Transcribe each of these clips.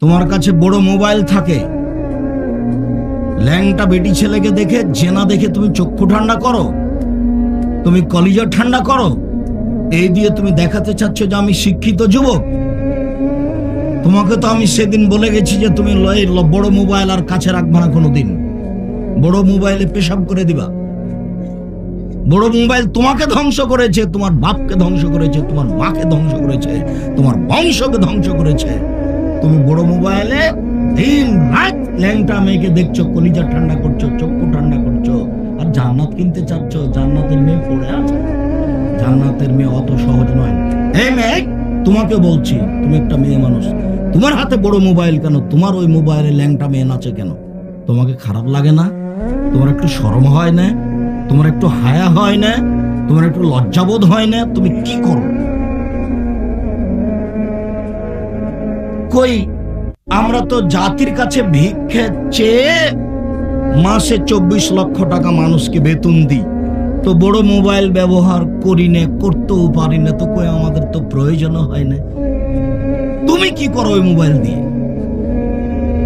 তোমার কাছে বড় মোবাইল থাকে, ল্যাংটা বেটি ছেলেকে দেখে জেনা দেখে তুমি চক্ষু ঠান্ডা করো, তুমি কলিজা ঠান্ডা করো, এই দিয়ে তুমি দেখাতে চাচ্ছ যে আমি শিক্ষিত যুবক। তোমাকে তো আমি সেদিন বলে গেছি যে তুমি বড় মোবাইল আর কাছে রাখবা না কোনোদিন, বড় মোবাইলে পেশাব করে দিবা। বড় মোবাইল তোমাকে ধ্বংস করেছে, তোমার বাপকে ধ্বংস করেছে, তোমার মাকে ধ্বংস করেছে, তোমার বংশকে ধ্বংস করেছে। তুমি বড় মোবাইলে দিন রাত ল্যাংটা মেয়েকে দেখছো, কলিজা ঠান্ডা করছো, চক্ষু ঠান্ডা করছো, আর জান্নাত কিনতে চাচ্ছ। জান্নাতের মেয়ে পড়ে আছে, জান্নাতের মেয়ে অত সহজ নয়। এই মেয়ে, তোমাকে বলছি, তুমি একটা মেয়ে মানুষ, তোমার হাতে বড় মোবাইল কেন? তোমার ওই মোবাইলে ল্যাংটা মেয়ে নাচে কেন? তোমাকে খারাপ লাগে না? তোমার একটু শরম হয় না? তোমার একটু হায়া হয় না? তোমার একটু লজ্জাবোধ হয় না? তুমি কি করো? কই আমরা তো জাতির কাছে ভিক্ষে চেয়ে মাসে 24 লক্ষ টাকা মানুষকে বেতন দিই, তো বড় মোবাইল ব্যবহার করি না, করতেও পারি না, তো কই আমাদের তো প্রয়োজন হয় না। তুমি কি করো ওই মোবাইল দিয়ে?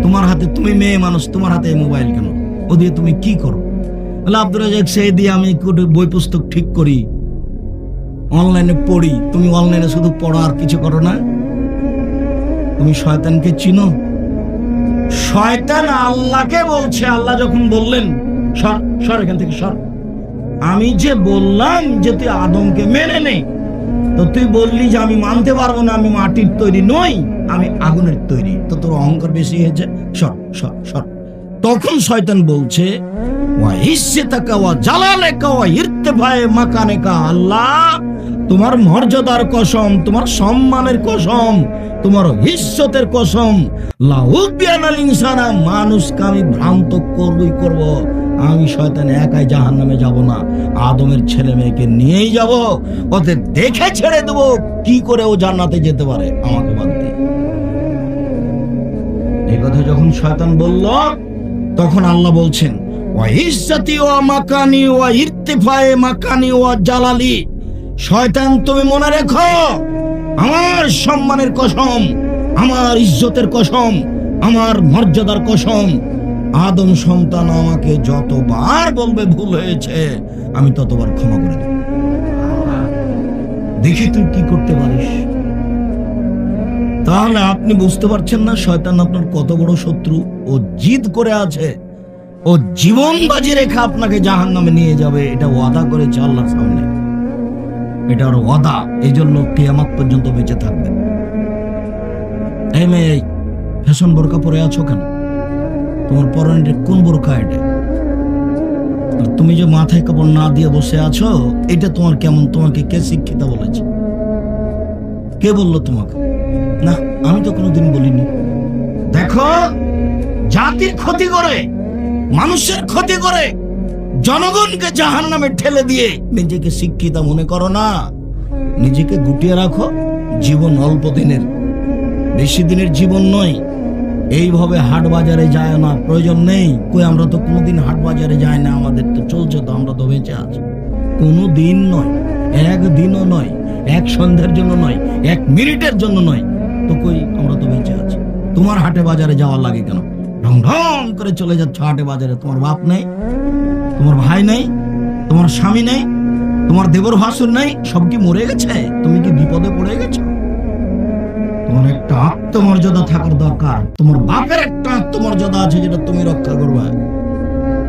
তোমার হাতে, তুমি মেয়ে মানুষ, তোমার হাতে মোবাইল কেন? ও দিয়ে তুমি কি করো? বলে আব্দুর রাজাক, সেই দিয়ে আমি বই পুস্তক ঠিক করি, অনলাইনে পড়ি। তুমি অনলাইনে শুধু পড়ো আর কিছু করো না? তুমি শয়তানকে চিনো? শয়তান আল্লাহকে বলছে। আল্লাহ যখন বললেন সর সর এখান থেকে সর, আমি যে বললাম যে তুই আদমকে মেনে নে, তো তুই বললি যে আমি মানতে পারবো না, আমি মাটির তৈরি নই, আমি আগুনের তৈরি, তো তোর অহংকার বেশি হয়েছে, সর সর সর। তখন শয়তান বলছে আল্লাহ, তোমার মর্যাদার কসম, তোমার সম্মানের কসম, তোমার ইজ্জতের কসম, মানুষকে আমি ভ্রান্ত করবই করব। আমি শয়তান একাই জাহান্নামে যাব না, আদমের ছেলে মেয়েকে নিয়েই যাব, ওদের দেখে ছেড়ে দেবো কি করে ও জান্নাতে যেতে পারে আমাকে বাদ দিয়ে। এই কথা যখন শয়তান বলল, তখন আল্লাহ বলছেন শয়তান, তুমি মনে রেখো, আমার সম্মানের কসম, আমার ইজ্জতের কসম, আমার মর্যাদার কসম, আদম সন্তান আমাকে যতবার বলবে ভুল হয়েছে, আমি ততবার ক্ষমা করে দেব। দেখি তুই কি করতে পারিস। তাহলে আপনি বুঝতে পারছেন না শয়তান আপনার কত বড় শত্রু? ও জিদ করে আছে, ও জীবন বাজি রেখে আপনাকে জাহান্নামে নিয়ে যাবে, এটা ওয়াদা করেছে আল্লাহর সামনে, এটা ওর ওয়াদা। এই জন্য কিয়ামত পর্যন্ত বেঁচে থাকবে। এই মেয়ে, ফ্যাশন বোরকা পরে আছো কেন? তোমার পরনে কোন বোরকা এটা? আর তুমি যে মাথায় কাপড় না দিয়ে বসে আছো, এটা তোমার কেমন? তোমাকে কে শিক্ষিত বলেছে? কে বললো তোমাকে? না, আমি তো কোনোদিন বলিনি। দেখো, জাতির ক্ষতি করে, মানুষের ক্ষতি করে, জনগণকে জাহান্নামে ঠেলে দিয়ে নিজেকে শিক্ষিত মনে করো না। নিজেকে গুটিয়ে রাখো। জীবন অল্প দিনের, বেশি দিনের জীবন নয়। এইভাবে হাট বাজারে যায় না, প্রয়োজন নেই। কই আমরা তো কোনোদিন হাট বাজারে যাই না, আমাদের তো চলছে, তো আমরা তো বেঁচে আছি। কোনো দিন নয়, একদিনও নয়, এক সন্ধ্যার জন্য নয়, 1 মিনিটের জন্য নয়, তো কই আমরা তো বেঁচে আছি। তোমার হাটে বাজারে যাওয়ার লাগে কেন? ঢং ঢং করে চলে যাচ্ছ হাটে বাজারে। তোমার বাপ নেই, তোমার ভাই নেই, তোমার স্বামী নেই, তোমার দেবর ভাসুর নেই, সব কি মরে গেছে? তুমি কি বিপদে পড়ে গেছো? তোমার একটা আত্মমর্যাদা থাকার দরকার। তোমার বাপের একটা আত্মমর্যাদা আছে, যেটা তুমি রক্ষা করবে।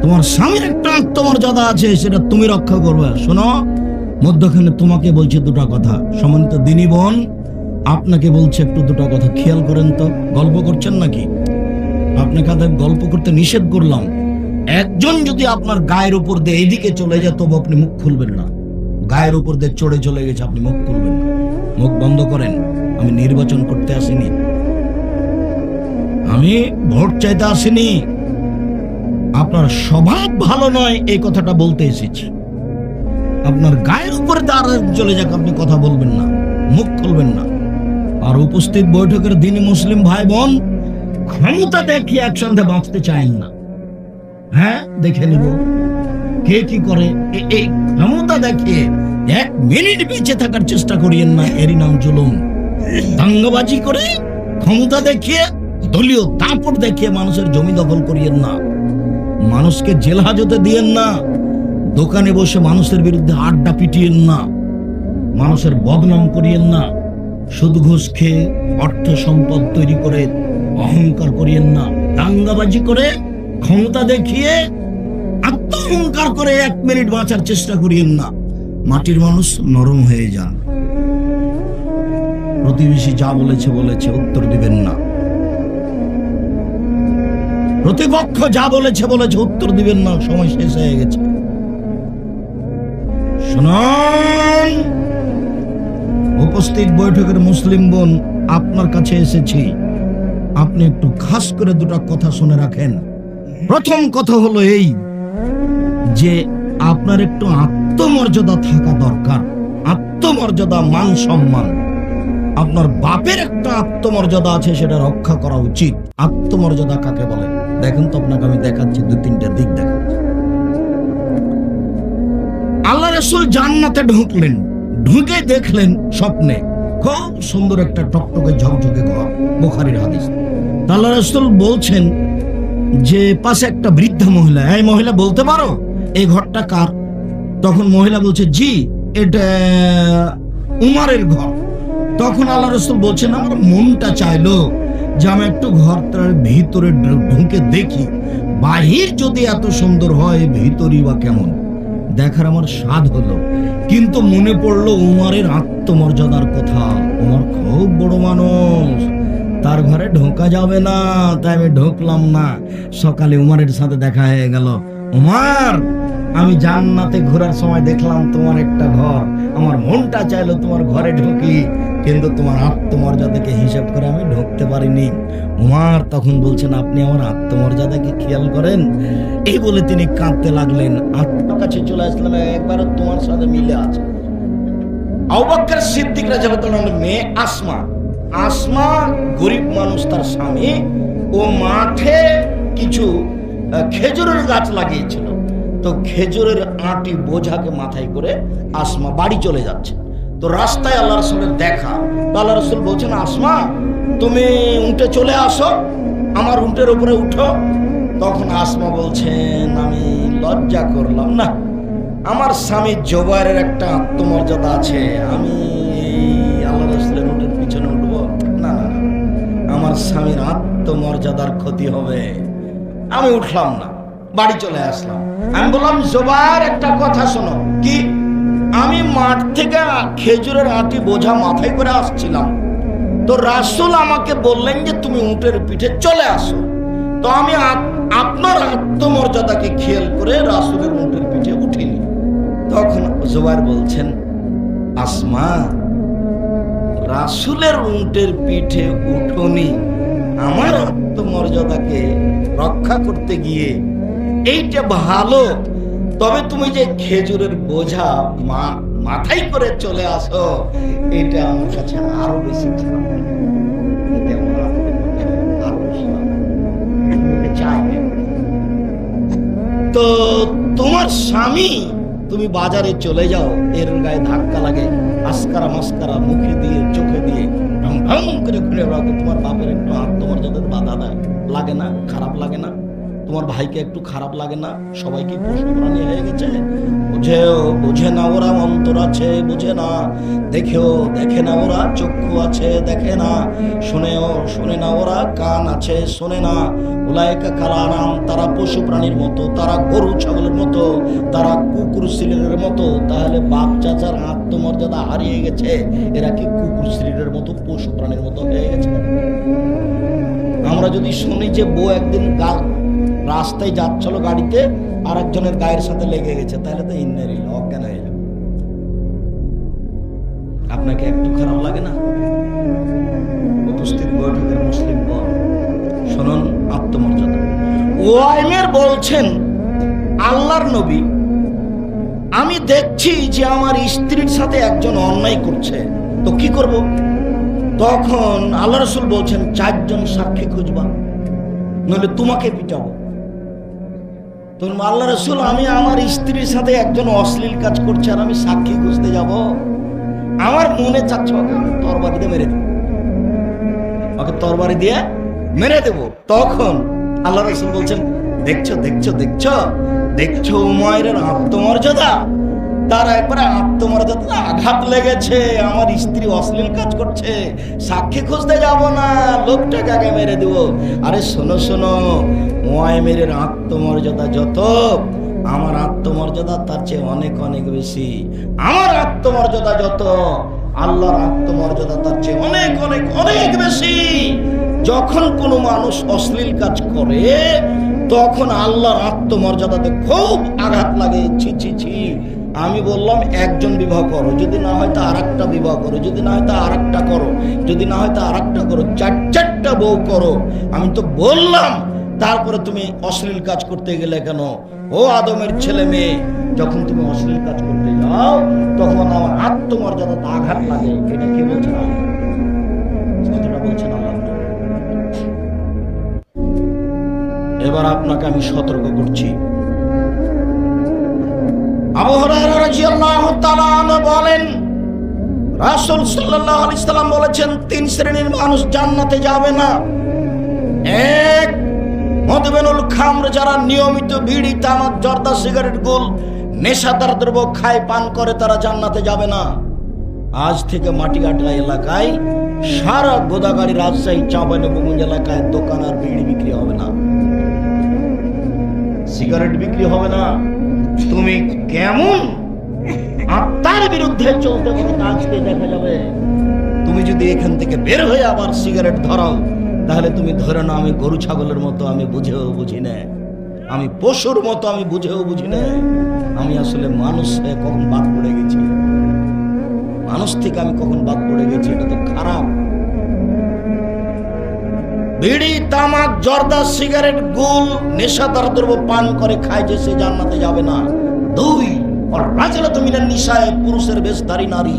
তোমার স্বামীর একটা আত্মমর্যাদা আছে, সেটা তুমি রক্ষা করবে। শোনো, মধ্যখানে তোমাকে বলছে দুটো কথা। সম্মানিত দিনী বোন, আপনাকে বলছে একটু দুটো কথা খেয়াল করেন তো। গল্প করছেন নাকি? আপনাকে গল্প করতে নিষেধ করলাম। একজন যদি আপনার গায়ের উপর দিয়ে এইদিকে চলে যায়, তবু আপনি মুখ খুলবেন না। গায়ের উপর দিয়ে চড়ে চলে গেছে, আপনি মুখ খুলবেন না। মুখ বন্ধ করেন। আমি নির্বাচন করতে আসিনি, আমি ভোট চাইতে আসিনি। আপনার স্বভাব ভালো নয় এই কথাটা বলতে এসেছি। আপনার গায়ের উপরে দাঁড় চলে যাক, আপনি কথা বলবেন না, মুখ খুলবেন না। আর উপস্থিত বৈঠকের দিনই মুসলিম ভাই বোন, ক্ষমতা দেখিয়ে একসঙ্গে বাঁচতে চান না। হ্যাঁ, দেখে নিব কে কি করে। এই ক্ষমতা দেখিয়ে 1 মিনিট বেঁচে থাকার চেষ্টা করিয়েন না, এরই নাম জুলুম। দাঙ্গাবাজি করে ক্ষমতা দেখিয়ে দলীয় দাপট দেখিয়ে মানুষের জমি দখল করিয়েন না, মানুষকে জেল হাজতে দিয়েন না, দোকানে বসে মানুষের বিরুদ্ধে আড্ডা পিটিয়েন না, মানুষের বদনাম করিয়েন না, সুদ ঘুষ খেয়ে অর্থ সম্পদ তৈরি করে অহংকার করিয়েন না, দাঙ্গাবাজি করে ক্ষমতা দেখিয়ে আত্ম অহংকার করে 1 মিনিট বাঁচার চেষ্টা করিয়েন না। মাটির মানুষ নরম হয়ে যান। প্রতিবেশী যা বলেছে উত্তর দিবেন না, প্রতিপক্ষ যা বলেছে উত্তর দিবেন না, সময় শেষ হয়ে গেছে। শুনুন, উপস্থিত বৈঠকের মুসলিম বোন, আপনার কাছে এসেছি, আপনি একটু খাস করে 2টা কথা শুনে রাখেন। প্রথম কথা হলো এই যে আপনার একটু আত্মমর্যাদা থাকা দরকার, আত্মমর্যাদা, মান সম্মান। আপনার বাপের একটা আত্মমর্যাদা আছে, সেটা রক্ষা করা উচিত। আত্মমর্যাদা কাকে বলে দেখেন তো, আপনাকে আমি দেখাচ্ছি, 2-3টা দিক দেখাচ্ছি। আল্লাহ রাসূল জান্নাতে ঢুকলেন, ঢুকে দেখলেন স্বপ্নে খুব সুন্দর একটা টকটকে ঝকঝকে ঘর, বুখারীর হাদিস। আল্লাহ রাসূল বলছেন যে পাশে একটা বৃদ্ধা মহিলা, এই মহিলা বলতে পারো এই ঘরটা কার? তখন মহিলা বলছে, জি এটা উমারের ঘর। তখন আল্লাহ রাসূল বলছেন, আমার মনটা চাইলো যে আমি একটু ঘরটার ভিতরে ঢুকে দেখি, বাহির যদি এত সুন্দর হয় ভিতরই বা কেমন, দেখার আমার স্বাদ হলো। কিন্তু মনে পড়লো উমারের আত্মমর্যাদার কথা, উমার খুব বড় মানুষ, তার ঘরে ঢোকা যাবে না, তাই আমি ঢুকলাম না। সকালে উমারের সাথে দেখা হয়ে গেল, উমার আমি জান্নাতে ঘোরার সময় দেখলাম তোমার একটা ঘর, আমার মনটা চাইলো তোমার ঘরে ঢুকি, কিন্তু তোমার আত্মমর্যাদাকে হিসাব করে আমি ঢুকতে পারিনি। উমার তখন বলছেন, আপনি আমার আত্মমর্যাদাকে খেয়াল করেন? এই বলে তিনি কাঁদতে লাগলেন। আপনার কাছে চলে আসলাম, একবার তোমার সাথে মিলে আছে। আবু বকর সিদ্দিক রাদিয়াল্লাহু আনহু মেয়ে আসমা, আসমা গরিব মানুষ, তার স্বামী ও মাঠে কিছু খেজুরের গাছ লাগিয়েছিল, তো খেজুরের আটি বোঝাকে মাথায় করে আসমা বাড়ি চলে যাচ্ছে। তো রাস্তায় আল্লাহ রাসূলের দেখা, তো আল্লাহ রাসূল বলছেন, আসমা তুমি উঠে চলে আসো, আমার উটের উপরে উঠো। তখন আসমা বলছেন, আমি লজ্জা করলাম না, আমার স্বামী জুবাইরের একটা আত্মমর্যাদা আছে, আমি আল্লাহ রাসূলের উটের পিছনে উঠবো না, না, আমার স্বামীর আত্মমর্যাদার ক্ষতি হবে, আমি উঠলাম না, বাড়ি চলে আসলাম। আমি বললাম, জুবাইর একটা কথা শোনো। কি? আমি মাঠ থেকে খেজুরের আটি বোঝা মাথায় করে আসছিলাম, তো রাসূল আমাকে বললেন যে তুমি উটের পিঠে চলে আসো, তো আমি আপনার আত্মমর্যাদাকে খেয়াল করে রাসূলের উটের পিঠে উঠিনি। তখন জুবাইর বলছেন, আসমা রাসূলের উটের পিঠে উঠোনি, আমার আত্মমর্যাদাকে রক্ষা করতে গিয়ে এইটা ভালো, তবে তুমি যে খেজুরের বোঝা মাথায় করে চলে আসো, এটা আমার কাছে আরো বেশি খারাপ লাগে, এটা আমার আরো বেশি চাই। তো তোমার স্বামী, তুমি বাজারে চলে যাও, এর গায়ে ধাক্কা লাগে, আসকারা মাস্কারা মুখে দিয়ে চোখে দিয়ে ঢং ঢং করে ঘুরে বেড়াও, তোমার বাপের একটু আত্মমর্যাদার বাধা দেয়, লাগে না? খারাপ লাগে না? তোমার ভাইকে একটু খারাপ লাগে না? সবাই কি পশু প্রাণী হয়ে গেছে? বুঝে না ওরা অন্তর আছে, বুঝে না, দেখে না ওরা চক্ষু আছে, দেখে না, শোনে না ওরা কান আছে, শোনে না। উলাইকা কাল আনাম, তারা পশু প্রাণীর মতো, তারা গরু ছাগলের মতো, তারা কুকুর শ্রীলের মতো। তাহলে বাপ চাচার আত্মমর্যাদা হারিয়ে গেছে, এরা কি কুকুর শ্রীলের মতো, পশু প্রাণীর মতো হয়ে গেছে? আমরা যদি শুনি যে বউ একদিন রাস্তায় যাচ্ছিল গাড়িতে, আর একজনের গায়ের সাথে লেগে গেছে, তাহলে তো ইন্নারিল অজ্ঞান হয়ে যাবে। আপনাকে একটু খারাপ লাগে না? উপস্থিত বৈঠকের মুসলিম বল, শুনুন আত্মমর্যাদা। ওয়াইমের বলছেন, আল্লাহর নবী, আমি দেখছি যে আমার স্ত্রীর সাথে একজন অন্যায় করছে, তো কি করব? তখন আল্লাহ রাসূল বলছেন, 4 জন সাক্ষী খুঁজবা, নইলে তোমাকে পিটাবো। তখন আল্লাহ রাসূল, আমি আমার স্ত্রীর সাথে একজন অশ্লীল কাজ করছে আর আমি সাক্ষী খুঁজতে যাব? আমার মনে চাচ্ছে ওকে তরবারি দিয়ে মেরে দেব, ওকে তরবারি দিয়ে মেরে দেব। তখন আল্লাহ রাসূল বলছেন, দেখছো দেখছো দেখছো দেখছো উমাইরের আত্মমর্যাদা, তার একবারে আত্মমর্যাদা আঘাত লেগেছে, আমার স্ত্রী অশ্লীল কাজ করছে, সাক্ষী খুঁজতে যাব না, লোকটাকে আগে মেরে দেব। আরে শোনো শোনো, মুয়াইমেরের আত্মমর্যাদা যত, আমার আত্মমর্যাদা তার চেয়ে অনেক অনেক বেশি। আমার আত্মমর্যাদা যত, আল্লাহর আত্মমর্যাদা তার চেয়ে অনেক অনেক অনেক বেশি। যখন কোনো মানুষ অশ্লীল কাজ করে তখন আল্লাহর আত্মমর্যাদাতে খুব আঘাত লাগে। ছি ছি ছি। আমি বললাম একজন বিবাহ করো, যদি না হয় তা আরেকটা বিবাহ করো, যদি না হয় তা আরেকটা করো, যদি না হয় তা আরেকটা করো, চারটা বউ করো। আমি তো বললাম, তারপরে তুমি অশ্লীল কাজ করতে গেলে কেন? ও আদমের ছেলে মেয়ে, যখন তুমি অশ্লীল কাজ করতে যাও তখন আমার আত্মমর্যাদাতে আঘাত লাগে। এটা কে বলছেন? কথাটা বলছেন আল্লাহ। এবার আপনাকে আমি সতর্ক করছি। আবু হুরায়রা রাদিয়াল্লাহু তাআলা আনহু বলেন, রাসূল সাল্লাল্লাহু আলাইহি সাল্লাম বলেছেন, তিন শ্রেণীর মানুষ জান্নাতে যাবে না। এক, মদবেনুল খামর, যারা নিয়মিত বিড়ি, তামাক, জর্দা, সিগারেট, গুল, নেশাদার দ্রব্য খায়, পান করে, তারা জান্নাতে যাবে না। আজ থেকে মাটিঘাটা এলাকায়, সারা গোদাগাড়ি, রাজশাহী, চাঁপাইনবাবগঞ্জ এলাকায় দোকান আর বিড়ি বিক্রি হবে না, সিগারেট বিক্রি হবে না। তুমি কেমন আত্মার বিরুদ্ধে চলতে পারো আজকে দেখা যাবে। তুমি যদি এখান থেকে বের হয়ে আবার সিগারেট ধরাও, তাহলে তুমি ধরে নাও আমি গরু ছাগলের মতো, আমি বুঝেও বুঝি না, আমি পশুর মতো, আমি বুঝেও বুঝি না। আমি আসলে মানুষ হয়ে কখন বাদ পড়ে গেছি, মানুষ থেকে আমি কখন বাদ পড়ে গেছি, এটা তো খারাপ। বিড়ি, তামাক, জর্দা, সিগারেট, গুল, নেশাদার দ্রব্য পান করে খায় যে, সে জান্নাতে যাবে না। দুই, আর রাজুলাতু মিনান নিসায়ে, পুরুষের বেশধারী নারী,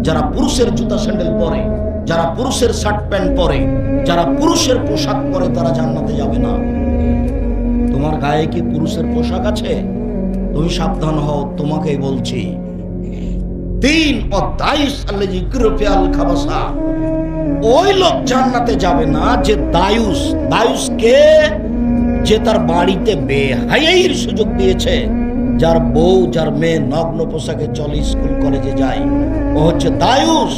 যারা পুরুষের জুতা স্যান্ডেল পরে, যারা পুরুষের শার্ট প্যান্ট পরে, যারা পুরুষের পোশাক পরে, তারা জান্নাতে যাবে না। তোমার গায়ে কি পুরুষের পোশাক আছে? তুমি সাবধান হও, তোমাকেই বলছি। তিন, অদায়ুস আল্লাযী ইকরুফিয়াল খাবাসা, ওই লোক জান্নাতে যাবে না যে দায়ুস। দায়ুস কে? যে তার বাড়িতে বেহায়াইর সুযোগ দিয়েছে, যার বউ, যার মেয়ে নগ্ন পোশাকে চলে, স্কুল কলেজে যায়, ও হচ্ছে দায়ুস।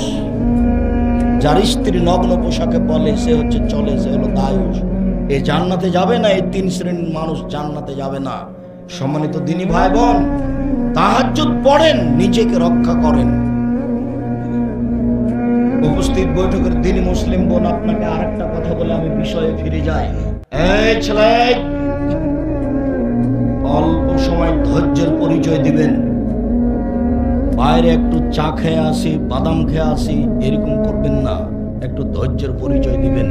যার স্ত্রী নগ্ন পোশাকে বলে, সে হচ্ছে চলে, সে হলো দায়ুস। এ জান্নাতে যাবে না। এই তিন শ্রেণীর মানুষ জান্নাতে যাবে না। সম্মানিত দিনী ভাই বোন, তাহাজ্জুদ পড়েন, নিজেকে রক্ষা করেন। উপস্থিত বৈঠকের দিনী মুসলিম বোন, আপনাকে আরেকটা কথা বলে আমি বিষয়ে ফিরে যাই। এই ছেলে, অল্প সময় ধৈর্যের পরিচয় দিবেন। বাইরে একটু চা খেয়ে আসি, বাদাম খেয়ে আসি, এরকম করবেন না। একটু ধৈর্যের পরিচয় দিবেন।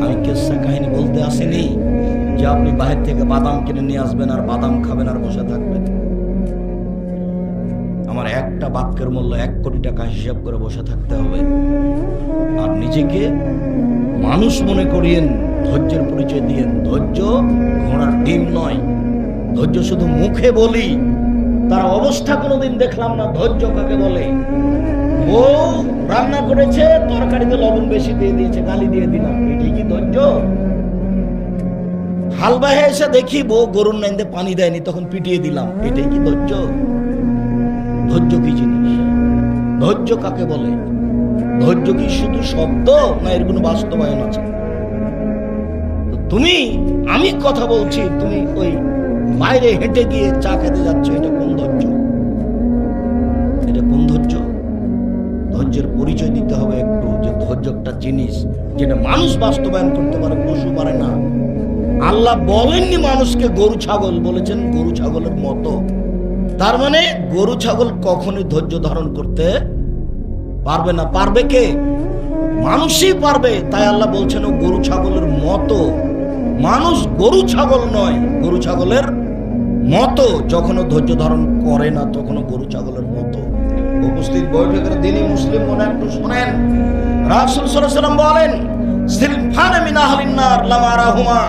আমি কিসসা কাহিনী বলতে আসিনি যে আপনি বাইরে থেকে বাদাম কিনে নিয়ে আসবেন আর বাদাম খাবেন আর বসে থাকবেন। আমার একটা বাক্যের মূল্য 1 কোটি টাকা হিসাব করে বসে থাকতে হবে। আর নিজেকে মানুষ মনে করিয়েন, ধৈর্যের পরিচয় দিয়েন। ধৈর্য ঘোড়ার ডিম নয়। ধৈর্য শুধু মুখে বলি, তার অবস্থা কোনোদিন দেখলাম না। ধৈর্য কাকে বলে? ও রান্না করেছে, তরকারিতে লবণ বেশি দিয়ে দিয়েছে, গালি দিয়ে দিলাম, এটাই কি ধৈর্য? হালবা এসে দেখি বউ গরুর নাইন্দে পানি দেয়নি, তখন পিটিয়ে দিলাম, এটাই কি ধৈর্য? ধৈর্য কি জিনিস? ধৈর্য কাকে বলে? ধৈর্য কি শুধু শব্দ, না এর কোনো বাস্তবায়ন আছে? তুমি, আমি কথা বলছি, তুমি ওই বাইরে হেঁটে গিয়ে চা খেতে যাচ্ছ, এটা কোন ধৈর্য? এটা কোন ধৈর্য? ধৈর্যের পরিচয় দিতে হবে একটু, যে ধৈর্যটা জিনিস যেটা মানুষ বাস্তবায়ন করতে পারে, পশু পারে না। আল্লাহ বলেননি মানুষকে গরু ছাগল, বলেছেন গরু ছাগলের মতো। তার মানে গরু ছাগল কখনোই ধৈর্য ধারণ করতে পারবে না। পারবে কে? মানুষই পারবে। তাই আল্লাহ বলছেন ও গরু ছাগলের মতো। মানুষ গরু ছাগল নয়, গরু ছাগলের মতো। যখনও ধৈর্য ধারণ করে না, তখনও গরু ছাগলের মতো। উপস্থিত বৈঠকের দিনই মুসলিম মনে একটু শোনেন। রাসূল সাল্লাল্লাহু আলাইহি ওয়াসাল্লাম বলেন, সিলফানে মিন আহলিন নার লাম আরাহুমা,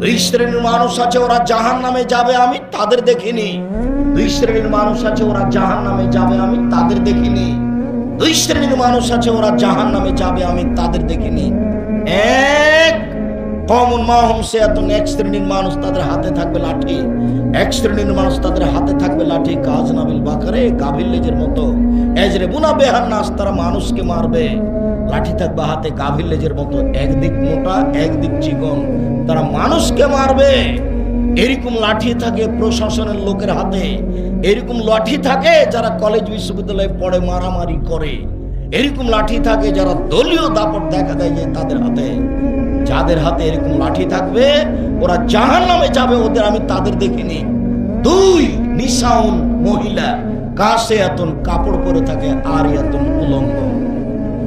2 শ্রেণীর মানুষ আছে, ওরা জাহান্নামে যাবে, আমি তাদের দেখিনি। 2 শ্রেণীর মানুষ আছে, ওরা জাহান্নামে যাবে, আমি তাদের দেখিনি। 2 শ্রেণীর মানুষ আছে, ওরা জাহান্নামে যাবে, আমি তাদের দেখিনি। এক, কওমুন মাহুম সিয়াতুন, এক শ্রেণীর মানুষ তাদের হাতে থাকবে লাঠি, এক শ্রেণীর মানুষ তাদের হাতে থাকবে লাঠি কাজনাবিল বাকারে, গাভীর লেজের মতো, এজরিবুনা বিহান নাস, তারা মানুষকে মারবে, লাঠি থাকবে হাতে গাভীর লেজের মতো, একদিক মোটা একদিক চিকন, তারা মানুষকে মারবে। এরকম লাঠি থাকে প্রশাসনের লোকের হাতে, এরকম লাঠি থাকে যারা কলেজ বিশ্ববিদ্যালয়ে পড়ে মারামারি করে, এরকম লাঠি থাকে যারা দলীয় দাপট দেখা দেয় যে তাদের হাতে। যাদের হাতে এরকম লাঠি থাকবে ওরা জাহান্নামে যাবে, ওদের আমি তাদের দেখিনি। দুই, নিসাউন, মহিলা, কাসিয়াতুন, কাপড় পরে থাকে, আরিয়াতুন, উলঙ্গ।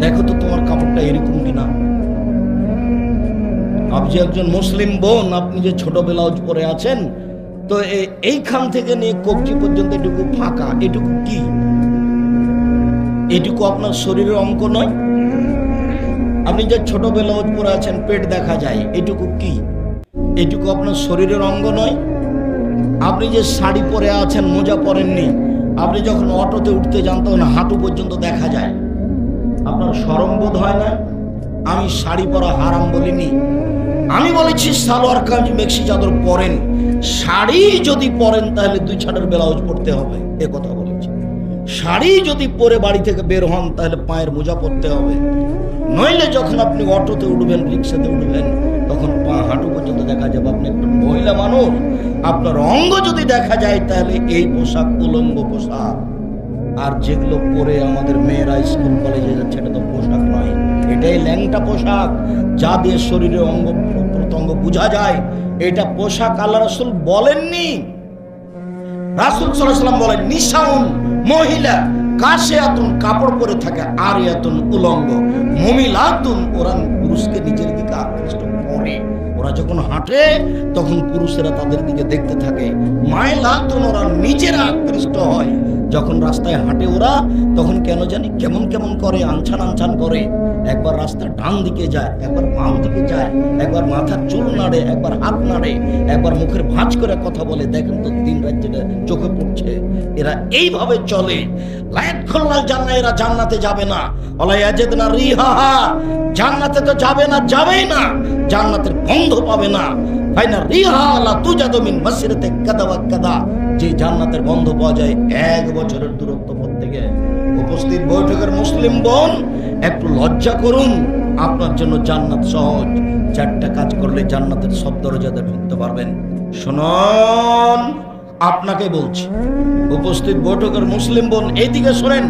দেখো তো তোমার কাপড়টা এরকম কিনা। আপনি একজন মুসলিম বোন, আপনি যে ছোট ব্লাউজ পরে আছেন, তো এইখান থেকে নিয়ে কবজি পর্যন্ত এটুকু ফাঁকা, এটুকু কি? এটুকু আপনার শরীরের অঙ্গ নয়? আপনি যে ছোট ব্লাউজ পরে আছেন, পেট দেখা যায়, এটুকু কি? এটুকু আপনার শরীরের অঙ্গ নয়? আপনি যে শাড়ি পরে আছেন, মোজা পরেননি, আপনি যখন অটোতে উঠতে যান তখন হাঁটু পর্যন্ত দেখা যায়, আপনার শরম বোধ হয় না? আমি শাড়ি পরা হারাম বলিনি, আমি বলেছি সালোয়ার কামিজ মেক্সি চাদর পরেন। শাড়ি যদি পরেন তাহলে 2 ছাড়ের ব্লাউজ পরতে হবে, এ কথা বলেছি। শাড়ি যদি পরে বাড়ি থেকে বের হন তাহলে পায়ের মোজা পরতে হবে, নইলে যখন আপনি অটোতে উঠবেন, রিক্সাতে উঠবেন, তখন পা হাঁটু পর্যন্ত দেখা যাবে। আপনি একটা মহিলা মানুষ, আপনার অঙ্গ যদি দেখা যায় তাহলে এই পোশাক উলঙ্গ পোশাক। আর যেগুলো পরে আমাদের মেয়েরা স্কুল কলেজে যাচ্ছে, এটা তো পোশাক নয়, এটাই ল্যাংটা পোশাক, যা দিয়ে শরীরের অঙ্গ প্রত্যঙ্গ বোঝা যায়। এটা পোশাক আল্লাহ রাসূল বলেননি। রাসূল সাল্লাল্লাহু আলাইহি ওয়াসাল্লাম বলেন নিসাউন, মহিলা, কাসিয়াতুন, কাপড় পরে থাকে, আরিয়াতুন, উলঙ্গ, মুমিলাতুন, ওরা পুরুষকে নিজের দিকে আকৃষ্ট করে। ওরা যখন হাঁটে তখন পুরুষেরা তাদের দিকে দেখতে থাকে। মাইলাতুন, ওরা নিজেরা আকৃষ্ট হয়। যখন রাস্তায় হাঁটে ওরা, তখন কেন জানি কেমন কেমন করে, আনছান আনছান করে। একবার রাস্তা ডান দিকে যায়, একবার বাম দিকে যায়, একবার মাথার চুল নাড়ে, একবার হাত নাড়ে, একবার মুখের ভাঁজ করে কথা বলে। দেখেন তো দিন রাত যেটা চোখে পড়ছে, এরা এইভাবে চলে। লায়াদখুলুল জান্নাহ, এরা জান্নাতে যাবে না। ওয়ালা ইয়াজিদনা রিহাহা, জান্নাতে তো যাবে না, যাবেই না, জান্নাতের গন্ধ পাবে না। ফাইনা রিহা লা তুজাদু মিন মাসিরাতি কাদা ওয়া কাদা, যে জান্নাতের গন্ধ পাওয়া যায় 1 বছরের দূরত্ব পথ থেকে। উপস্থিত বৈঠকের মুসলিম বোন, একটু লজ্জা করুন, আপনার জন্য জান্নাত সহজ। 4টা কাজ করলে জান্নাতের সব দরজাতে ঢুকতে পারবেন। শুনুন, আপনাকে বলছি, উপস্থিত বৈঠকের মুসলিম বোন এইদিকে শোনেন,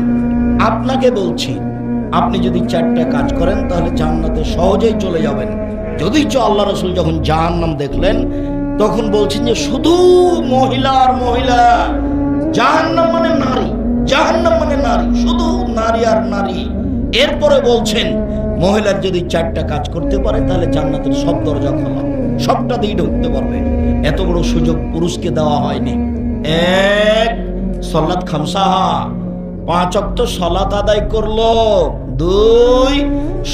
আপনাকে বলছি, আপনি যদি 4টা কাজ করেন তাহলে জান্নাতে সহজেই চলে যাবেন। যদি আল্লাহ রাসূল যখন জাহান্নাম দেখলেন তখন বলছেন যে শুধু মহিলা আর মহিলা, জাহান্নাম মানে নারী, জাহান্নাম মানে নারী, শুধু নারী আর নারী। এরপরে বলছেন মহিলার যদি 4টা কাজ করতে পারে তাহলে জান্নাতের সব দরজা খোলা, সবটা দিয়ে ঢুকতে পারবে। এত বড় সুযোগ পুরুষকে দেওয়া হয়নি। 1, সালাত খামসাহা, 5 ওয়াক্ত সালাত আদায় করলো। 2,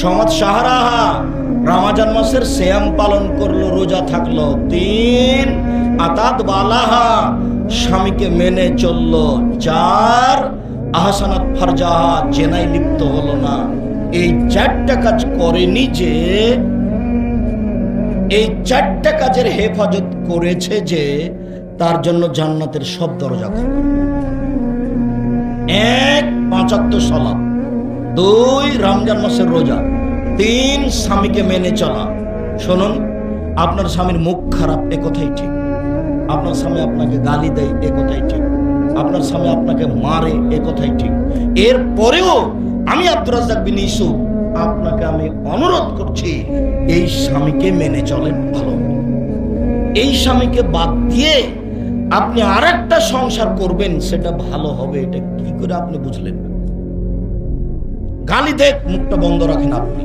সমাজ সাহারাহা, রমজান মাসের সিয়াম পালন করলো, রোজা থাকলো। 3, আতাত বালাহা, স্বামীকে মেনে চললো। 4, আহসানাত ফারজাহা, জেনায় লিপ্ত হলো না। এই 4টা কাজ করেনি, যে এই 4টা কাজের হেফাজত করেছে, যে তার জন্য জান্নাতের সব দরজা খোলা। 1, 5 ওয়াক্ত সালাত। 2, রমজান মাসের রোজা। 3, স্বামীকে মেনে চলা। শুনুন, আপনার স্বামীর মুখ খারাপ, এ কথাই ঠিক। আপনার স্বামী আপনাকে গালি দেয়, এ কথাই ঠিক। আপনার স্বামী আপনাকে মারে, এ কথাই ঠিক। এরপরেও আমি আব্দুর রাজ্জাক বিন ইউসুফ আপনাকে আমি অনুরোধ করছি, এই স্বামীকে মেনে চলেন, ভালো। এই স্বামীকে বাদ দিয়ে আপনি আরেকটা সংসার করবেন, সেটা ভালো হবে। এটা কি করে আপনি বুঝলেন? গালি দেখ, মুখটা বন্ধ রাখেন, আপনি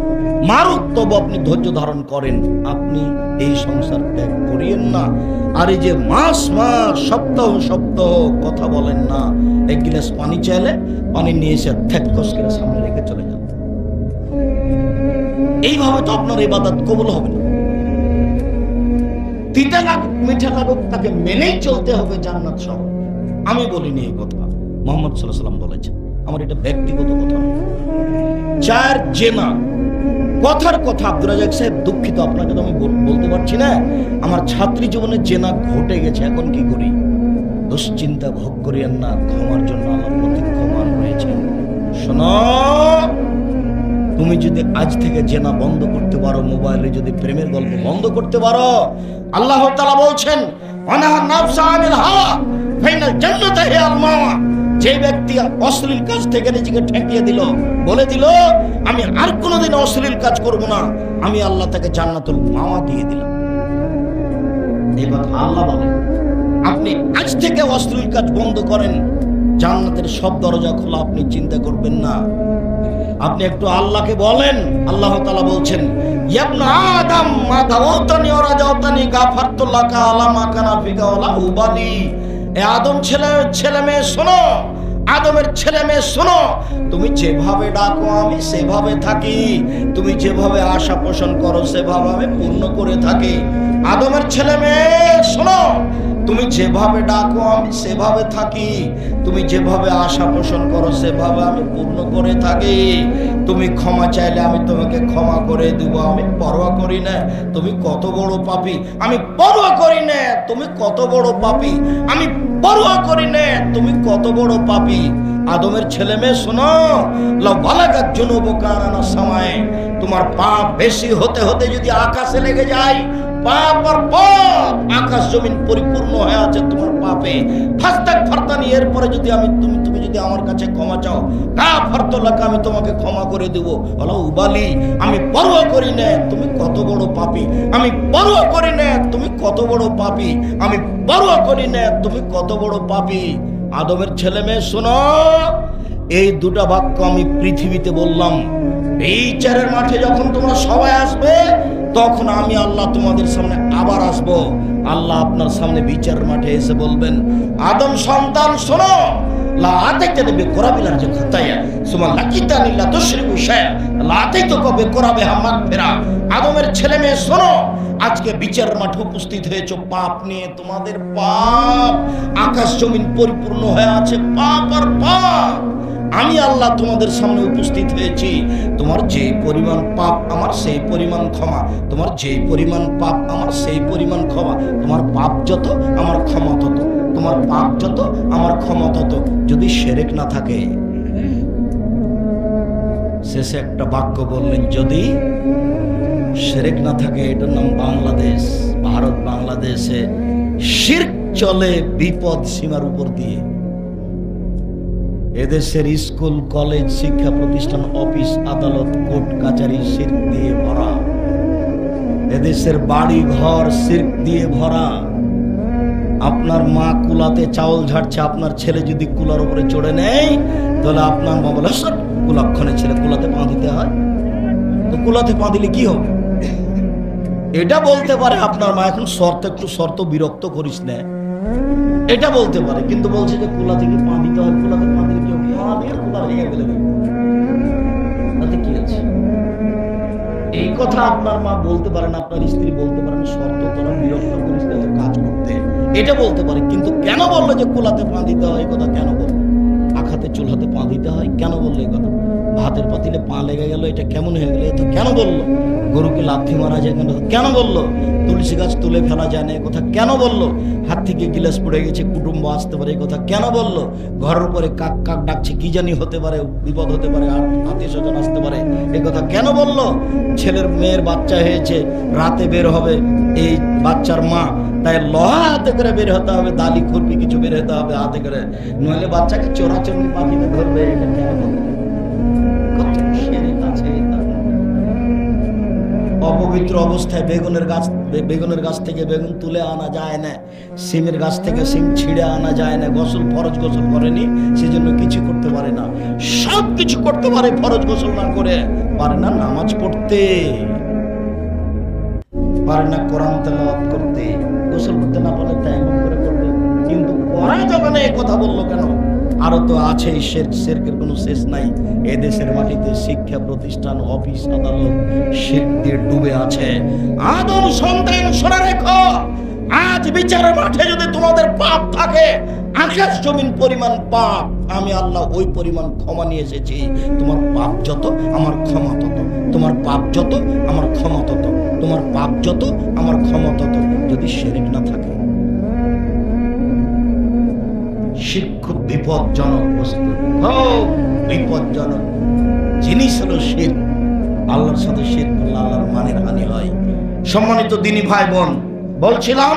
মারুক, তবু আপনি ধৈর্য ধারণ করেন। আপনি এই সংসার ত্যাগ করিয়েন না। আর এই যে মাস মাস সপ্তাহ সপ্তাহ কথা বলেন না, 1 গ্লাস পানি চাইলে পানি নিয়ে এসে ঠেক করে সামনে রেখে চলে যান। এইভাবে তো আপনার ইবাদত কবুল হবে না। তিতা লাগুক মিঠা লাগুক, তাকে মেনেই চলতে হবে, জান্নাত সহ। আমি বলিনি এই কথা, মুহাম্মদ সাল্লাল্লাহু আলাইহি ওয়াসাল্লাম বলেছেন, আমার এটা ব্যক্তিগত কথা। 4, জেনা, কথার কথা আব্দুর রাজাক সাহেব, দুঃখিত, আপনাকে তো আমি বলতে পারছি না। আমার ছাত্রী জীবনে জেনা ঘটে গেছে, এখন কি করি? দুশ্চিন্তা ভোগ করিয়েন না, ক্ষমার জন্য আল্লাহর প্রতি ক্ষমা রয়েছেন। শোনো, তুমি যদি আজ থেকে জেনা বন্ধ করতে পারো, মোবাইলে যদি প্রেমের গল্প বন্ধ করতে পারো, আল্লাহ তাআলা বলছেন অনাহা নাফসা আনিল হাওয়া ফাইনাল জান্নাতা হিয়া আল মাওয়া। যে ব্যক্তি অশ্লীল কাজ থেকে নিজেকে ঠেকিয়ে দিল, বলে দিল আমি আর কোনোদিন অশ্লীল কাজ করব না, আমি আল্লাহ তাকে জান্নাতুল মাওয়া দিয়ে দিলাম। এই কথা আল্লাহ বলেন। আপনি আজ থেকে অশ্লীল কাজ বন্ধ করেন, জান্নাতের সব দরজা খোলা, আপনি চিন্তা করবেন না। আপনি একটু আল্লাহকে বলেন। আল্লাহ তাআলা বলছেন ইবনা আদম মা দাওতানি ওয়া রাজাওতানি গাফারতু লাকা আলা মা কানা ফিকা ওয়ালা উবালি। এ আদম ছেলে মেয়ে শোনো, আদমের ছেলে মেয়ে শোনো, তুমি যেভাবে ডাকো আমি সেভাবে থাকি, তুমি যেভাবে আশা পোষণ করো সেভাবে আমি পূর্ণ করে থাকি। আদমের ছেলে মেয়ে শোনো, তুমি যেভাবে ডাকো আমি সেভাবে থাকি, তুমি যেভাবে আশা পোষণ করো সেভাবে আমি পূর্ণ করে থাকি। তুমি ক্ষমা চাইলে আমি তোমাকে ক্ষমা করে দেব, আমি পরোয়া করি না তুমি কত বড় পাপী, আমি পরোয়া করি না তুমি কত বড় পাপী, আমি পরোয়া করি না তুমি কত বড় পাপী। আদমের ছেলে মেয়ে শোনো, লাউ বালাগাত যুনুবুকা সামায়ে, তোমার পাপ বেশি হতে হতে যদি আকাশে লেগে যায়, পাপ আর পাপ, আকাশ জমিন পরিপূর্ণ হয়ে আছে তোমার পাপে, ফাস্তাগফিরতানি, এরপরে যদি তুমি যদি আমার কাছে ক্ষমা চাও, গাফারতু লাকা, আমি তোমাকে ক্ষমা করে দেব। বলো উবালি, আমি পরোয়া করি না তুমি কত বড় পাপী, আমি পরোয়া করি না তুমি কত বড় পাপী, আমি পরোয়া করি না তুমি কত বড় পাপী। আদমের ছেলে মেয়ে শোনো, এই দুটা বাক্য আমি পৃথিবীতে বললাম। এই বিচারের মাঠে যখন তোমরা সবাই আসবে, তখন আমি আল্লাহ তোমাদের সামনে আবার আসব। আল্লাহ আপনার সামনে বিচারের মাঠে এসে বলবেন, আদম সন্তান শোনো, লা আতাইতানি বিকুরাবিল আরজি খাতায়া সুমা লাকিতানি লা তুশরিকু শাইআ লা আতাইতুকা বিকুরাবিহা মাগফিরা। আদমের ছেলে মেয়ে শোনো, আজকে বিচারের মাঠে উপস্থিত হয়েছে পাপ নিয়ে। তোমাদের পাপ আকাশ জমিন পরিপূর্ণ হয়ে আছে, পাপ আর পাপ। আমি আল্লাহ তোমাদের সামনে উপস্থিত হয়েছি, তোমার যে পরিমাণ পাপ আমার সেই পরিমাণ ক্ষমা, তোমার যে পরিমাণ পাপ আমার সেই পরিমাণ ক্ষমা। তোমার পাপ যত আমার ক্ষমা তত, তোমার পাপ যত আমার ক্ষমা তত, যদি শিরক না থাকে। শেষে একটা বাক্য বললেন, যদি শিরক না থাকে। এটার নাম বাংলাদেশ। ভারত বাংলাদেশে শিরক চলে বিপদ সীমার উপর দিয়ে। এদেশের স্কুল কলেজ শিক্ষা প্রতিষ্ঠান অফিস আদালত কোর্ট কাচারি শিরক দিয়ে ভরা, এদেশের বাড়ি ঘর শিরক দিয়ে ভরা। আপনার মা কুলাতে চাউল ঝাড়ছে, আপনার ছেলে যদি কুলার উপরে চড়ে নেয়, তাহলে আপনার মা বলে সব কুলাক্ষণে ছেলে কুলাতে পা দিতে হয়। তো কুলাতে পা দিলে কি হবে? এটা বলতে পারে আপনার মা, এখন একটু শর্ত বিরক্ত করিস না, এটা বলতে পারে, কিন্তু বলছে যে কুলা থেকে পা দিতে হয়। কুলাতে পা দিলে কি হবে? পা দিয়ে কুলা ভেঙে ফেলে দেবে, তাতে কি আছে? এই কথা আপনার মা বলতে পারেন, আপনার স্ত্রী বলতে পারেন, শর্ত তোরা বিরক্ত করিস না কাজ করতে, এটা বলতে পারে। কিন্তু কেন বললো যে কুলাতে পা দিতে হয়? এই কথা কেন বললো? আখাতে চুলহাতে পা দিতে হয় কেন বললো? এই কথা ভাতের পাতিলে পা লেগে গেল, এটা কেমন হয়ে গেল? এটা কেন বললো? গরুকে লাথি মারা যায় কেন বললো? তুলসী গাছ তুলে ফেলা যায় না, এই কথা কেন বললো? হাত থেকে গিলাস পড়ে গেছে, কুটুম্ব আসতে পারে, এই কথা কেন বললো? ঘরের উপরে কাক কাক ডাকছে, কি জানি হতে পারে, বিপদ হতে পারে, আত্মীয় স্বজন আসতে পারে, এই কথা কেন বললো? ছেলের মেয়ের বাচ্চা হয়েছে, রাতে বের হবে এই বাচ্চার মা, তাই লোহা হাতে করে বের হতে হবে, দালি খুরপি কিছু বের হতে হবে হাতে করে, নইলে বাচ্চাকে চোরাচুরি পাখিতে ধরবে, এটা কেন বললো? অপবিত্র অবস্থায় বেগুনের গাছ থেকে বেগুন তুলে আনা যায় না, সিমের গাছ থেকে সিম ছিঁড়ে আনা যায় না। ফরজ গোসল করেনি, সেজন্য কিছু করতে পারে না। সব কিছু করতে পারে, ফরজ গোসল না করে পারে না নামাজ পড়তে, পারে না কোরআন তেলাওয়াত করতে, গোসল করতে না পারলে তায়াম্মুম করে করবে। কিন্তু করা যাবে না, এই কথা বললো কেন? আরো তো আছে শিরকের কোনো শেষ নাই। এদেশের মাটিতে শিক্ষা প্রতিষ্ঠান অফিস আদালত শিরক দিয়ে ডুবে আছে। আদম সন্তান শোনা রেখো, আজ বিচারের মাঠে যদি তোমাদের পাপ থাকে, আকাশ জমিন পরিমাণ পাপ, আমি আল্লাহ ওই পরিমাণ ক্ষমা নিয়ে এসেছি। তোমার পাপ যত আমার ক্ষমা তত, তোমার পাপ যত আমার ক্ষমা তত, তোমার পাপ যত আমার ক্ষমা তত, যদি শিরক না থাকে। শিরক খুব বিপজ্জনক বস্তু, খুব বিপজ্জনক জিনিস হলো শিরক। আল্লাহর সাথে শিরক করলে আল্লাহর মানের হানি হয়। সম্মানিত দিনী ভাই বোন, বলছিলাম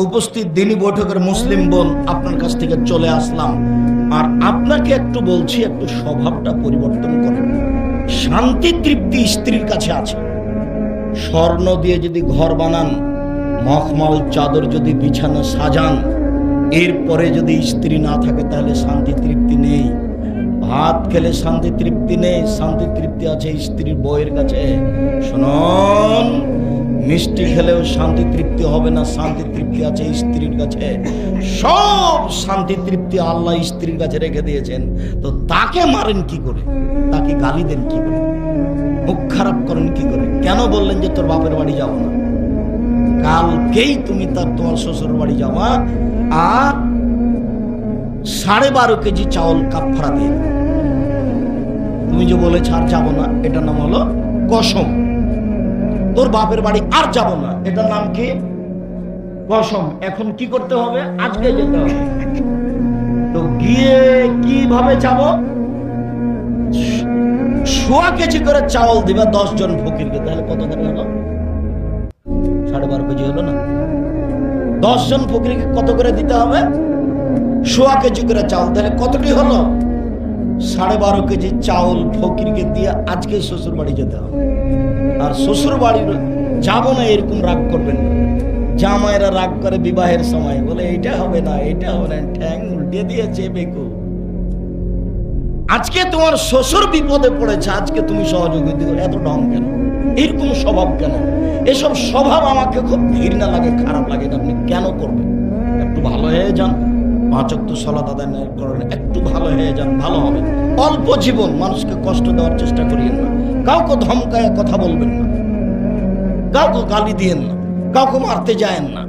উপস্থিত দিনী বৈঠকের মুসলিম বোন, আপনার কাছ থেকে চলে আসলাম আর আপনাকে একটু বলছি, একটু স্বভাবটা পরিবর্তন করেন। শান্তি তৃপ্তি স্ত্রীর কাছে আছে। স্বর্ণ দিয়ে যদি ঘর বানান, মখমল চাদর যদি বিছানা সাজান, এরপরে যদি স্ত্রী না থাকে তাহলে শান্তি তৃপ্তি নেই। ভাত খেলে শান্তি তৃপ্তি নেই, শান্তি তৃপ্তি আছে স্ত্রীর বউয়ের কাছে। শুনুন, মিষ্টি খেলেও শান্তি তৃপ্তি হবে না, শান্তি তৃপ্তি আছে স্ত্রীর কাছে। সব শান্তি তৃপ্তি আল্লাহ স্ত্রীর কাছে রেখে দিয়েছেন, তো তাকে মারেন কি করে, তাকে গালি দেন কি করে, মুখ খারাপ করেন কি করে? কেন বললেন যে তোর বাপের বাড়ি যাবো না? কালকেই তুমি তোমার শ্বশুর বাড়ি যাওয়া আর 12.5 কেজি চাউল কাফারা দিয়ে, তুমি যে বলেছ আর যাবো না, এটার নাম হলো কসম। তোর বাপের বাড়ি আর যাব না, এটার নাম কি? কসম। এখন কি করতে হবে? আজকে যেতে হবে। তো গিয়ে কিভাবে যাব? 1.25 কেজি করে চাউল দিবে 10 জন ফকিরকে, তাহলে কত করে হলো? 12.5 কেজি হলো না? 10 জন ফকিরকে কত করে দিতে হবে? 1.25 কেজি করে চাউল, তাহলে কতটি হলো? 12.5 কেজি চাউল ফকিরকে দিয়ে আজকে শ্বশুর বাড়ি যেতে হবে। আর শ্বশুর বাড়ি যাবো না এরকম রাগ করবেন না। জামাইরা রাগ করে বিবাহের সময়, বলে এইটা হবে না, এইটা হবে না, ঠ্যাং উল্টে দিয়েছে বেকু। আজকে তোমার শ্বশুর বিপদে পড়েছে, আজকে তুমি সহযোগিতা করো, এত ঢং কেন? এরকম স্বভাব কেন? এসব স্বভাব আমাকে খুব ঘৃণা লাগে, খারাপ লাগে। আপনি কেন করবেন? একটু ভালো হয়ে যান, 5 ওয়াক্ত সালাত আদায় করেন, একটু ভালো হয়ে যান, ভালো হবে। অল্প জীবন, মানুষকে কষ্ট দেওয়ার চেষ্টা করিয়েন না, কাউকে ধমকায় কথা বলবেন না, কাউকে গালি দিয়েন না, কাউকে মারতে যায়েন না,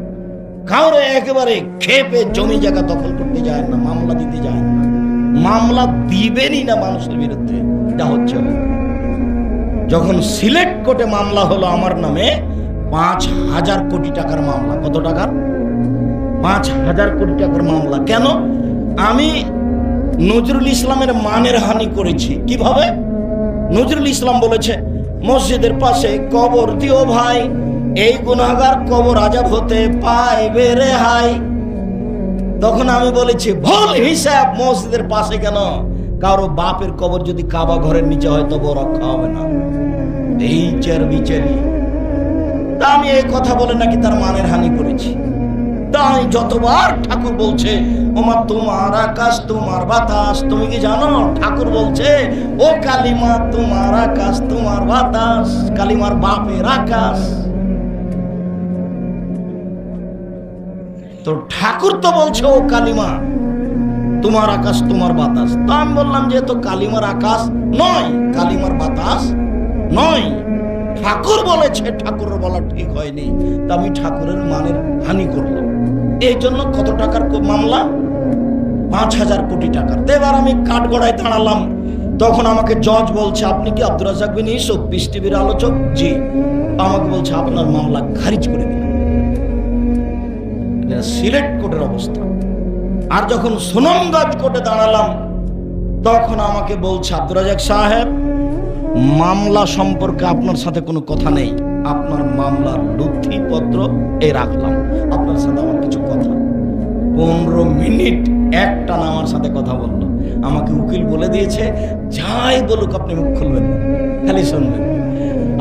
কাউরে একেবারে খেপে জমি জায়গা দখল করতে যায়েন না, মামলা দিতে যায়েন না। মামলা দিবেনই না মানুষের বিরুদ্ধে, যা হচ্ছে। যখন সিলেট কোর্টে মামলা হলো আমার নামে, 5,000 কোটি টাকার মামলা। কত টাকার? 5,000 কোটি টাকার মামলা। কেন? আমি নজরুল ইসলামের মানের হানি করেছি। কিভাবে? নজরুল ইসলাম বলেছে, মসজিদের পাশে কবর দিও ভাই, এই গুনাহগার কবর আযাব হতে পাইবে রেহাই। তখন আমি বলেছি, ভুল হিসাব, মসজিদের পাশে কেন? কারো বাপের কবর যদি কাবা ঘরের নিচে হয় তবু রক্ষা হবে না। এই বিচারি, তা আমি এই কথা বলে নাকি তার মানের হানি করেছি? তাই যতবার ঠাকুর বলছে, ওমা তোমার আকাশ তোমার বাতাস, তুমি কি জানো ঠাকুর বলছে, ও কালিমা তোমার আকাশ তোমার বাতাস, কালিমার বাপের আকাশ। তো ঠাকুর তো বলছে ও কালিমা তোমার আকাশ তোমার বাতাস। তো আমি বললাম যে তো কালিমার আকাশ নয়, কালিমার বাতাস নয়, ঠাকুর বলেছে, ঠাকুরের বলা ঠিক হয়নি, তা আমি ঠাকুরের মানের হানি করলাম। এই জন্য কত টাকার মামলা? 5,000 কোটি টাকার। এবার আমি কাঠগড়ায় দাঁড়ালাম, তখন আমাকে জজ বলছে, আপনি কি আব্দুর রাজ্জাক বিন ইউসুফ, পিস টিভির আলোচক? জি। আমাকে বলছে আপনার মামলা খারিজ করে দিন। সিলেট কোর্টের অবস্থা। আর যখন সুনামগঞ্জ কোর্টে দাঁড়ালাম, তখন আমাকে বলছে, আব্দুর রাজ্জাক সাহেব, মামলা সম্পর্কে আপনার সাথে কোনো কথা নেই, আপনার মামলার নথিপত্র এই রাখলাম, আপনার সাথে আমার কিছু কথা। 15 মিনিট একটানা আমার সাথে কথা বললো। আমাকে উকিল বলে দিয়েছে, যাই বলুক আপনি মুখ খুলবেন না, খালি শুনবেন।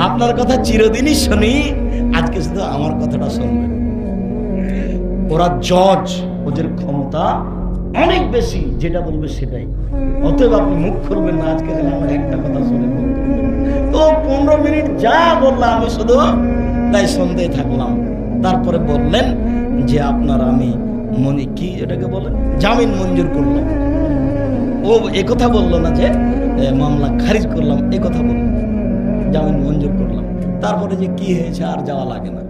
আপনার কথা চিরদিনই শুনি, আজকে শুধু আমার কথাটা শুনবেন। ওরা জজ, ওদের ক্ষমতা অনেক বেশি, যেটা বলবে সেটাই। অতএব আপনি মুখ খুলবেন না, আজকে আমার একটা কথা শুনে মুখ খুলবেন। তো 15 মিনিট যা বললাম আমি শুধু তাই শুনতে থাকলাম। তারপরে বললেন যে আপনার আমি কি এটাকে বলেন, জামিন মঞ্জুর করলাম। ও একথা বললো না যে মামলা খারিজ করলাম, একথা বলল, জামিন মঞ্জুর করলাম। তারপরে যে কি হয়েছে আর যাওয়া লাগে না।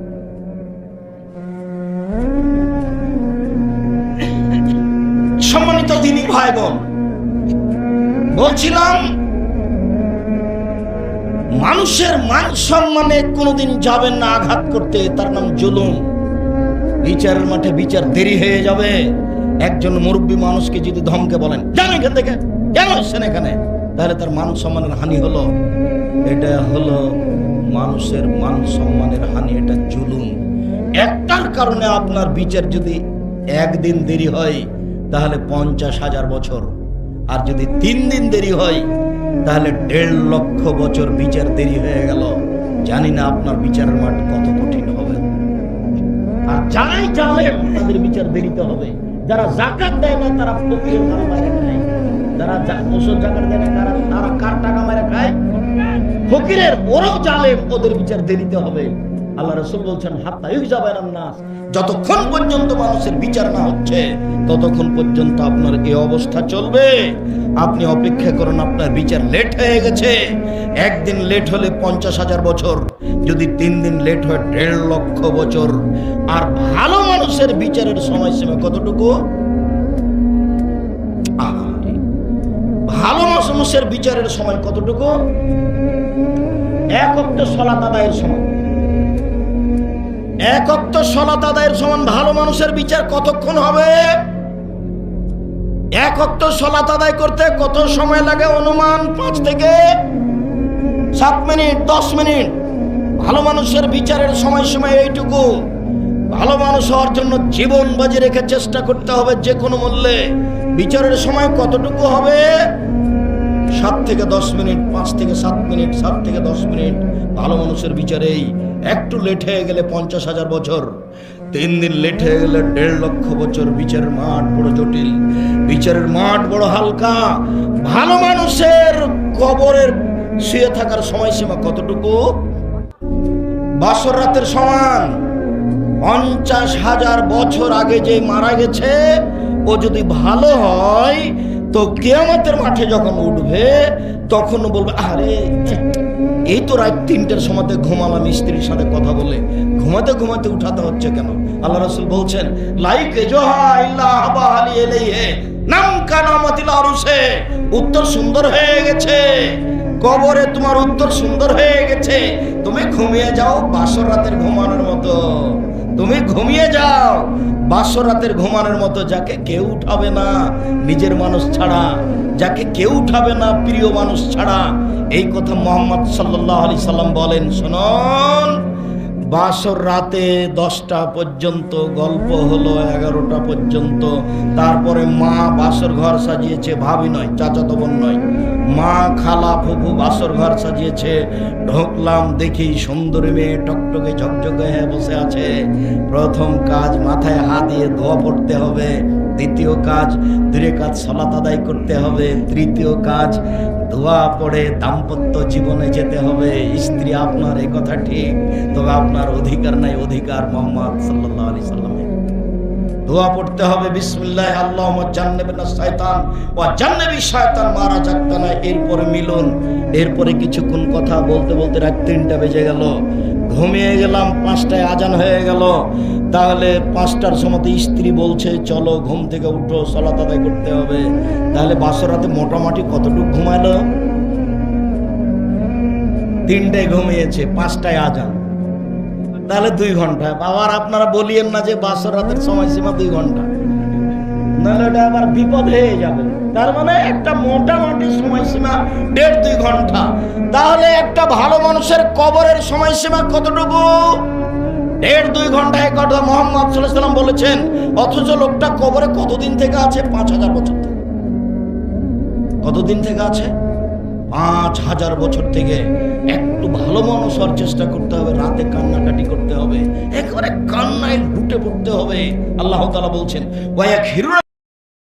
ভাই বোন, বলছিলাম মানুষের মান সম্মানে কোনোদিন যাবেন না আঘাত করতে, তার নাম জুলুম। বিচারের মাঠে বিচার দেরি হয়ে যাবে। একজন মুরব্বী মানুষকে যদি ধমকে বলেন জান এখান থেকে, কেন এসছেন এখানে, তাহলে তার মান সম্মানের হানি হলো। এটা হলো মানুষের মান সম্মানের হানি, এটা জুলুম। একটার কারণে আপনার বিচার যদি একদিন দেরি হয় তাহলে 50,000 বছর, আর যদি 3 দিন দেরি হয় তাহলে 1.5 লক্ষ বছর বিচার দেরি হয়ে গেল। জানি না আপনার বিচারের মাঠ কত কঠিন হবে। আর যারাই জালেম তাদের বিচার দেরিতে হবে। যারা যাকাত দেয় না তারা ফকিরের মাল মেরে খায়, যারা ওষুধ যাকাত দেয় না তারা কার টাকা মেরে খায়? ফকিরের। ওরাও জালেম, ওদের বিচার দেরিতে হবে। আল্লাহ রাসূল বলছেন হাত্তা ইউজাবানান নাস, যতক্ষণ পর্যন্ত মানুষের বিচার না হচ্ছে ততক্ষণ পর্যন্ত আপনার এই অবস্থা চলবে। আপনি অপেক্ষা করুন, আপনার বিচার লেট হয়ে গেছে। একদিন লেট হলে 50,000 বছর, যদি 3 দিন লেট হয় 1.5 লক্ষ বছর। আর ভালো মানুষের বিচারের সময়সীমা কতটুকু? ভালো মানুষের বিচারের সময় কতটুকু? 1 ওয়াক্ত সালাত আদায়ের সময়। 1 ওয়াক্ত সালাত আদায়ের সমান ভালো মানুষের বিচার কতক্ষণ হবে? 1 ওয়াক্ত সালাত আদায় করতে কত সময় লাগে? অনুমান 5 থেকে 7 মিনিট, 10 মিনিট। ভালো মানুষের বিচারের সময়সীমা এইটুকু। ভালো মানুষ হওয়ার জন্য জীবন বাজি রেখে চেষ্টা করতে হবে যে কোনো মূল্যে। বিচারের সময় কতটুকু হবে? 7 থেকে 10 মিনিট, 5 থেকে 7 মিনিট, 7 থেকে 10 মিনিট। ভালো মানুষের বিচারেই একটু লেট হয়ে গেলে 50,000 বছর, 3 দিন লেট হয়ে গেলে 1.5 লক্ষ বছর। বিচারের মাঠ বড় জটিল, বিচারের মাঠ বড় হালকা। ভালো মানুষের কবরের শুয়ে থাকার সময়সীমা কতটুকু? বাসর রাতের সমান। 50,000 বছর আগে যে মারা গেছে ও যদি ভালো হয় তো কিয়ামতের মাঠে যখন উঠবে তখন বলবে আরে এই তো রাত 3টার সময় ঘুমালাম স্ত্রীর সাথে কথা বলে, ঘুমাতে ঘুমাতে উঠাতে হচ্ছে কেন? আল্লাহ রাসূল বলছেন লাইকে জোহা ইল্লা হাবা আলী ইলাইহি নাম কানামাতিল আরশে। উত্তর সুন্দর হয়ে গেছে, কবরে তোমার উত্তর সুন্দর হয়ে গেছে। তুমি ঘুমিয়ে যাও বাসর রাতের ঘুমানোর মতো। তুমি ঘুমিয়ে যাও বাসর রাতের ঘুমানোর মতো। যাকে কেউ উঠাবে না নিজের মানুষ ছাড়া, যাকে কেউ উঠাবে না প্রিয় মানুষ ছাড়া। এই কথা মুহাম্মদ সাল্লাল্লাহু আলাইহি সাল্লাম বলেন। শুনুন, বাসর রাতে 10টা পর্যন্ত গল্প হলো, 11টা পর্যন্ত। তারপরে মা বাসর ঘর সাজিয়েছে, ভাবি নয়, চাচাতো বোন নয়, মা খালা ফুফু বাসর ঘর সাজিয়েছে। ঢুকলাম, দেখি সুন্দরী মেয়ে টকটকে ঝকঝকে হয়ে বসে আছে। প্রথম কাজ মাথায় হাত দিয়ে দোয়া পড়তে হবে। দ্বিতীয় কাজ 2 রাকাত সালাত আদায় করতে হবে। তৃতীয় কাজ দোয়া পড়ে দাম্পত্য জীবনে যেতে হবে। স্ত্রী আপনার, এই কথা ঠিক, তবে আপনার অধিকার নাই অধিকার মুহাম্মদ সাল্লাল্লাহু আলাইহি সাল্লামের। দোয়া পড়তে হবে বিসমিল্লাহ আল্লাহুম্মা জান্নিবনা শায়তান ওয়া জান্নিবি শায়তান মা রাযাকতানা। এরপরে মিলন, এরপরে কিছুক্ষণ কথা বলতে বলতে রাত 3টা বেজে গেল। ঘুমিয়ে গেলাম, 5টায় আজান হয়ে গেল। তাহলে 5টার সময় স্ত্রী বলছে চলো ঘুম থেকে উঠো, সালাত আদায় করতে হবে। তাহলে বাসর রাতে মোটামুটি কতটুকু ঘুমালো? 3টায় ঘুমিয়েছে, 5টায় আজান, তাহলে 2 ঘন্টা। আবার আপনারা বলিয়েন না যে বাসর রাতের সময়সীমা 2 ঘন্টা, নাহলে ওটা আবার বিপদ হয়ে যাবে। তার মানে একটা মোটামুটি সময়সীমা 1.5-2 ঘন্টা। তাহলে একটা ভালো মানুষের কবরের সময়সীমা কতটুকু? 1.5-2 ঘন্টা। এক কথা মুহাম্মদ সাল্লাল্লাহু আলাইহি সাল্লাম বলেছেন। অথচ লোকটা কবরে কতদিন থেকে আছে? 5,000 বছর থেকে। কতদিন থেকে আছে? 5,000 বছর থেকে। একটু ভালো মানুষ হওয়ার চেষ্টা করতে হবে, রাতে কান্নাকাটি করতে হবে, একেবারে কান্নায় লুটে পড়তে হবে। আল্লাহ তাআলা বলছেন ওয়া ইয়াখিরুনা